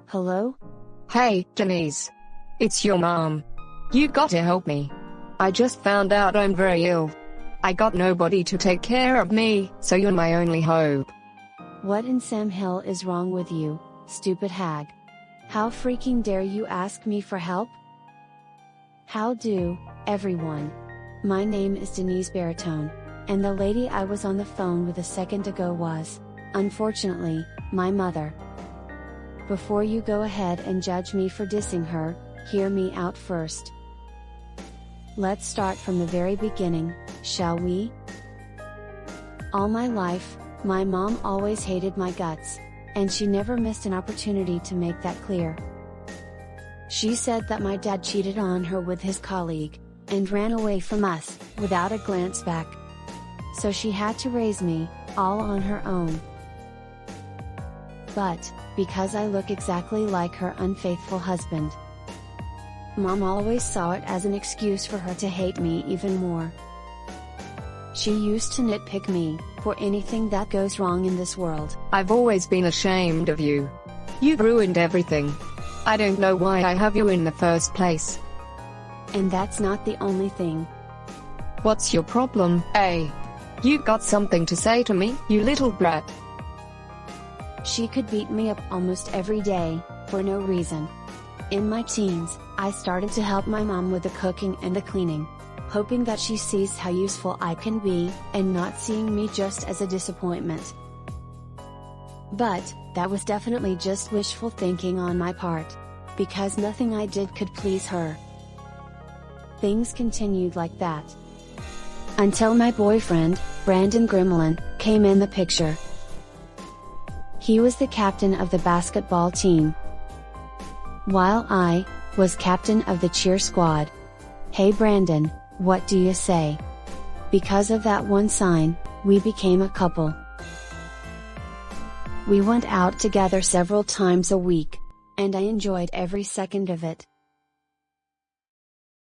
Hello? Hey, Denise. It's your mom. You got to help me. I just found out I'm very ill. I got nobody to take care of me, so you're my only hope. What in Sam Hill is wrong with you, stupid hag? How freaking dare you ask me for help? How do, everyone? My name is Denise Baritone, and the lady I was on the phone with a second ago was, unfortunately, my mother. Before you go ahead and judge me for dissing her, hear me out first. Let's start from the very beginning, shall we? All my life, my mom always hated my guts, and she never missed an opportunity to make that clear. She said that my dad cheated on her with his colleague, and ran away from us, without a glance back. So she had to raise me, all on her own. But, because I look exactly like her unfaithful husband, Mom always saw it as an excuse for her to hate me even more. She used to nitpick me for anything that goes wrong in this world. I've always been ashamed of you. You've ruined everything. I don't know why I have you in the first place. And that's not the only thing. What's your problem, eh? You got something to say to me, you little brat? She could beat me up almost every day, for no reason. In my teens, I started to help my mom with the cooking and the cleaning, hoping that she sees how useful I can be, and not seeing me just as a disappointment. But, that was definitely just wishful thinking on my part, because nothing I did could please her. Things continued like that. Until my boyfriend, Brandon Gremlin, came in the picture. He was the captain of the basketball team, while I was captain of the cheer squad. Hey Brandon, what do you say? Because of that one sign, we became a couple. We went out together several times a week, and I enjoyed every second of it.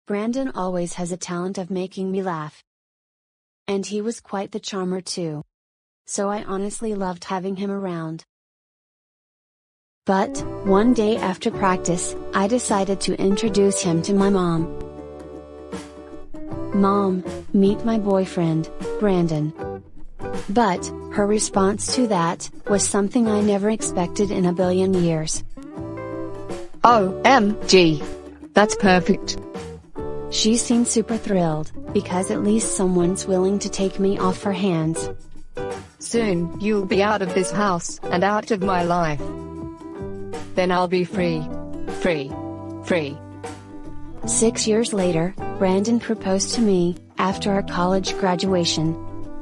Brandon always has a talent of making me laugh. And he was quite the charmer too. So I honestly loved having him around. But, one day after practice, I decided to introduce him to my mom. Mom, meet my boyfriend, Brandon. But, her response to that, was something I never expected in a billion years. OMG! That's perfect. She seemed super thrilled, because at least someone's willing to take me off her hands. Soon, you'll be out of this house, and out of my life. Then I'll be free. Free. Free. 6 years later, Brandon proposed to me, after our college graduation.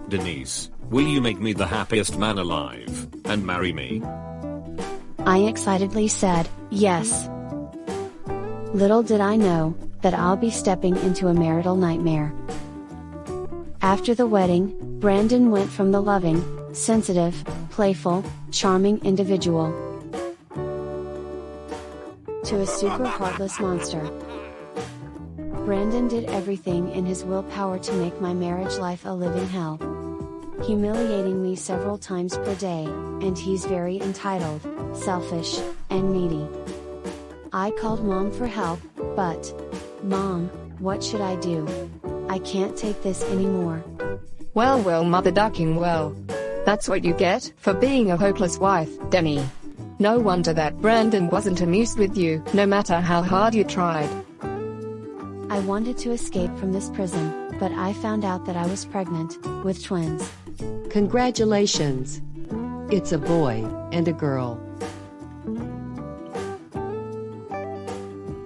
Denise, will you make me the happiest man alive, and marry me? I excitedly said, yes. Little did I know, that I'll be stepping into a marital nightmare. After the wedding, Brandon went from the loving, sensitive, playful, charming individual to a super heartless monster. Brandon did everything in his willpower to make my marriage life a living hell, humiliating me several times per day, and he's very entitled, selfish, and needy. I called Mom for help, but, Mom, what should I do? I can't take this anymore. Well, mother ducking well. That's what you get for being a hopeless wife, Denny. No wonder that Brandon wasn't amused with you, no matter how hard you tried. I wanted to escape from this prison, but I found out that I was pregnant, with twins. Congratulations! It's a boy and a girl.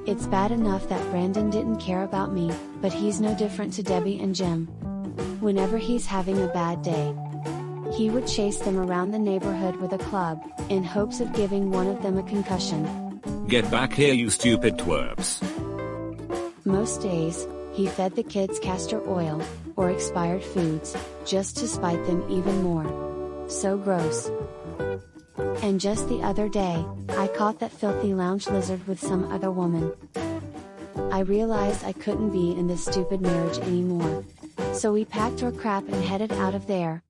It's bad enough that Brandon didn't care about me, but he's no different to Debbie and Jim. Whenever he's having a bad day, he would chase them around the neighborhood with a club, in hopes of giving one of them a concussion. Get back here, you stupid twerps. Most days, he fed the kids castor oil, or expired foods, just to spite them even more. So gross. And just the other day, I caught that filthy lounge lizard with some other woman. I realized I couldn't be in this stupid marriage anymore. So we packed our crap and headed out of there.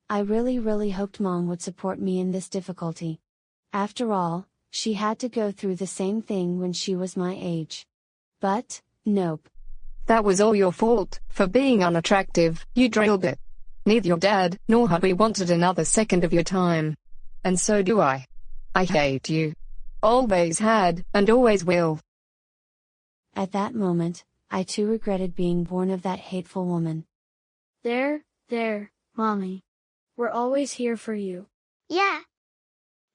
I really hoped Mom would support me in this difficulty. After all, She had to go through the same thing when she was my age. But, nope. That was all your fault, for being unattractive, you drilled it. Neither your dad nor hubby wanted another second of your time. And so do I. I hate you. Always had, and always will. At that moment, I too regretted being born of that hateful woman. There, Mommy. We're always here for you. Yeah.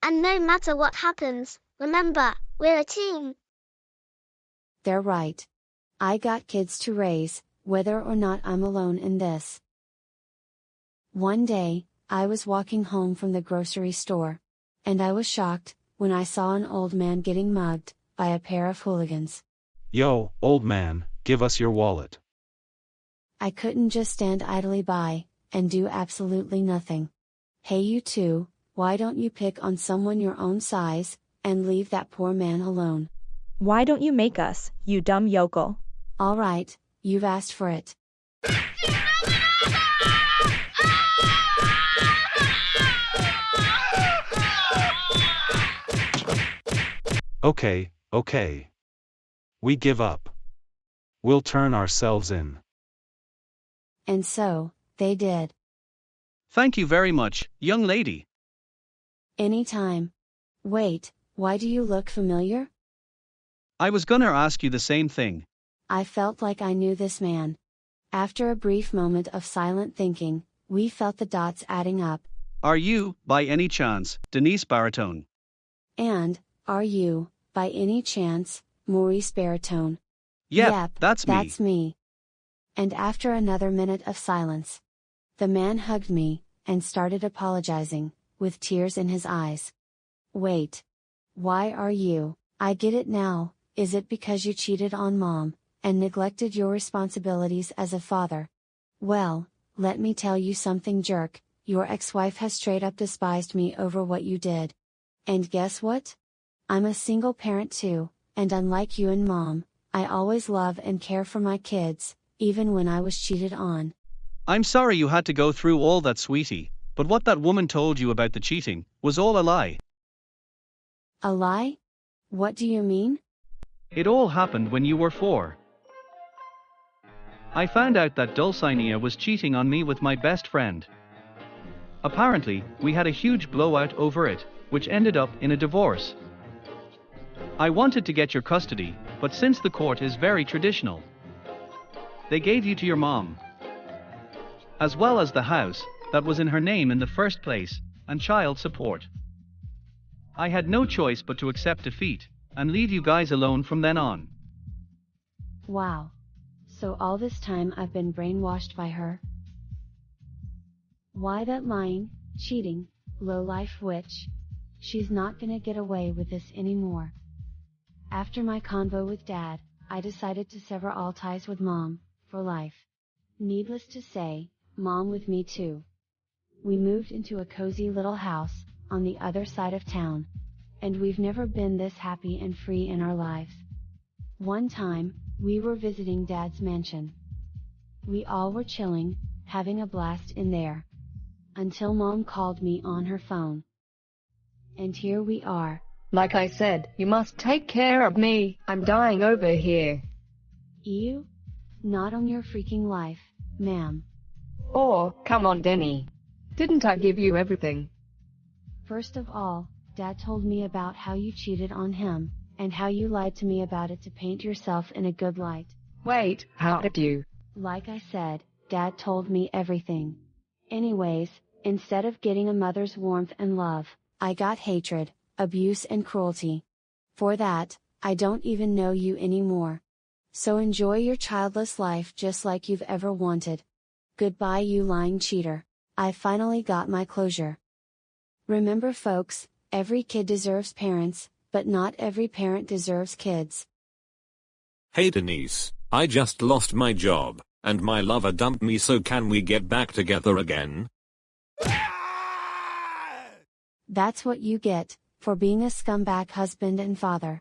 And no matter what happens, remember, we're a team. They're right. I got kids to raise, whether or not I'm alone in this. One day, I was walking home from the grocery store. And I was shocked, when I saw an old man getting mugged, by a pair of hooligans. Yo, old man, give us your wallet. I couldn't just stand idly by, and do absolutely nothing. Hey you two, why don't you pick on someone your own size, and leave that poor man alone? Why don't you make us, you dumb yokel? Alright, you've asked for it. Okay. We give up. We'll turn ourselves in. And so, they did. Thank you very much, young lady. Anytime. Wait, why do you look familiar? I was gonna ask you the same thing. I felt like I knew this man. After a brief moment of silent thinking, we felt the dots adding up. Are you, by any chance, Denise Baritone? And, are you, by any chance, Maurice Baritone? Yep, that's me. That's me. And after another minute of silence, the man hugged me, and started apologizing, with tears in his eyes. Wait. Why are you? I get it now. Is it because you cheated on Mom, and neglected your responsibilities as a father? Well, let me tell you something, jerk. Your ex-wife has straight up despised me over what you did. And guess what? I'm a single parent too, and unlike you and Mom, I always love and care for my kids, even when I was cheated on. I'm sorry you had to go through all that, sweetie, but what that woman told you about the cheating was all a lie. A lie? What do you mean? It all happened when you were 4. I found out that Dulcinea was cheating on me with my best friend. Apparently, we had a huge blowout over it, which ended up in a divorce. I wanted to get your custody, but since the court is very traditional, they gave you to your mom, as well as the house that was in her name in the first place, and child support. I had no choice but to accept defeat, and leave you guys alone from then on. Wow. So all this time I've been brainwashed by her? Why that lying, cheating, low-life witch? She's not gonna get away with this anymore. After my convo with Dad, I decided to sever all ties with Mom, for life. Needless to say, Mom with me too. We moved into a cozy little house, on the other side of town. And we've never been this happy and free in our lives. One time, we were visiting Dad's mansion. We all were chilling, having a blast in there. Until Mom called me on her phone. And here we are. Like I said, you must take care of me. I'm dying over here. You? Not on your freaking life, ma'am. Oh, come on, Denny. Didn't I give you everything? First of all, Dad told me about how you cheated on him, and how you lied to me about it to paint yourself in a good light. Wait, how did you? Like I said, Dad told me everything. Anyways, instead of getting a mother's warmth and love, I got hatred, abuse and cruelty. For that, I don't even know you anymore. So enjoy your childless life just like you've ever wanted. Goodbye, you lying cheater. I finally got my closure. Remember folks, every kid deserves parents, but not every parent deserves kids. Hey Denise, I just lost my job, and my lover dumped me, so can we get back together again? That's what you get, for being a scumbag husband and father.